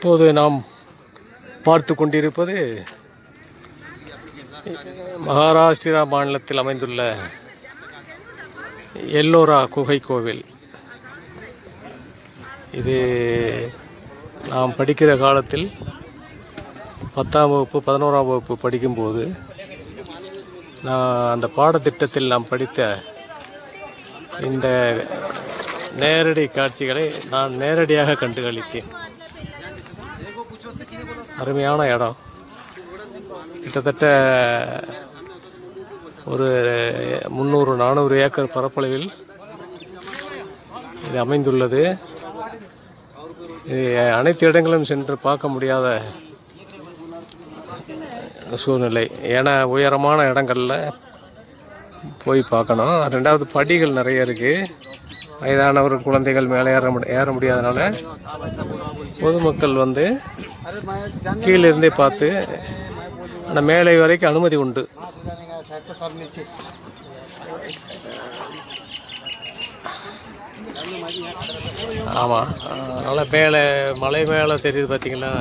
இப்போது நாம் பார்த்து கொண்டிருப்பது மகாராஷ்டிரா மாநிலத்தில் அமைந்துள்ள எல்லோரா குகை கோவில். இது நாம் படிக்கிற காலத்தில் 10ஆம் வகுப்பு 11ஆம் வகுப்பு படிக்கும்போது அந்த பாடத்திட்டத்தில் நாம் படித்த இந்த நேரடி காட்சிகளை நான் நேரடியாக கண்டுகளித்தேன். அருமையான இடம். கிட்டத்தட்ட ஒரு 300-400 ஏக்கர் பரப்பளவில் இது அமைந்துள்ளது. இது அனைத்து இடங்களும் சென்று பார்க்க முடியாத சூழ்நிலை. ஏன்னா உயரமான இடங்களில் போய் பார்க்கணும். ரெண்டாவது படிகள் நிறைய இருக்குது. வயதானவர் குழந்தைகள் மேலே ஏற முடியாதனால பொதுமக்கள் வந்து கீழிருந்தே பார்த்து அந்த மேலே வரைக்கும் அனுமதி உண்டு. ஆமாம், அதனால் மேலே மலை மேலே தெரியுது பார்த்திங்கன்னா,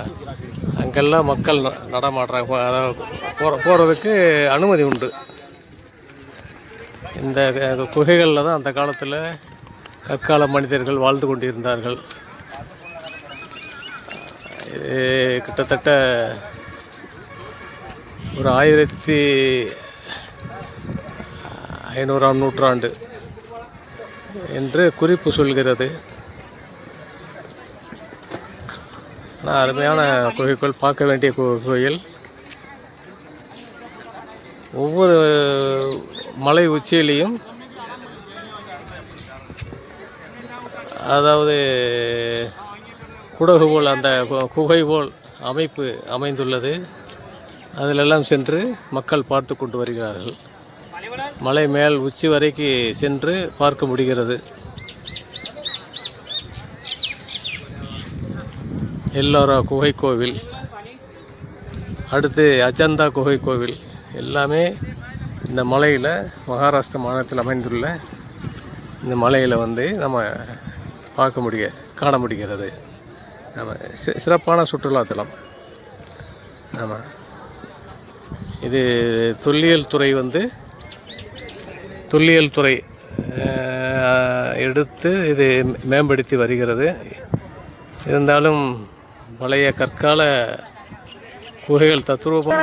அங்கெல்லாம் மக்கள் நடமாடுறாங்க. அதாவது போகிறதுக்கு அனுமதி உண்டு. இந்த குகைகளில் தான் அந்த காலத்தில் கற்கால மனிதர்கள் வாழ்ந்து கொண்டிருந்தார்கள். கிட்டத்தட்ட ஒரு 1500ஆம் நூற்றாண்டு என்று குறிப்பு சொல்கிறது. ஆனால் அருமையான குகைக்குள் பார்க்க வேண்டிய கோயில். ஒவ்வொரு மலை உச்சியிலையும் அதாவது குடகு போல் அந்த குகை போல் அமைப்பு அமைந்துள்ளது. அதிலெல்லாம் சென்று மக்கள் பார்த்து கொண்டு வருகிறார்கள். மலை மேல் உச்சி வரைக்கு சென்று பார்க்க முடிகிறது. எல்லோரா குகை கோவில், அடுத்து அஜந்தா குகை கோவில், எல்லாமே இந்த மலையில் மகாராஷ்டிரா மாநிலத்தில் அமைந்துள்ள இந்த மலையில் வந்து நம்ம காண முடிகிறது. நம்ம சிறப்பான சுற்றுலாத்தலம். ஆமாம், இது தொல்லியல் துறை எடுத்து இது மேம்படுத்தி வருகிறது. இருந்தாலும் பழைய கற்கால குகைகள் தத்ரூபம்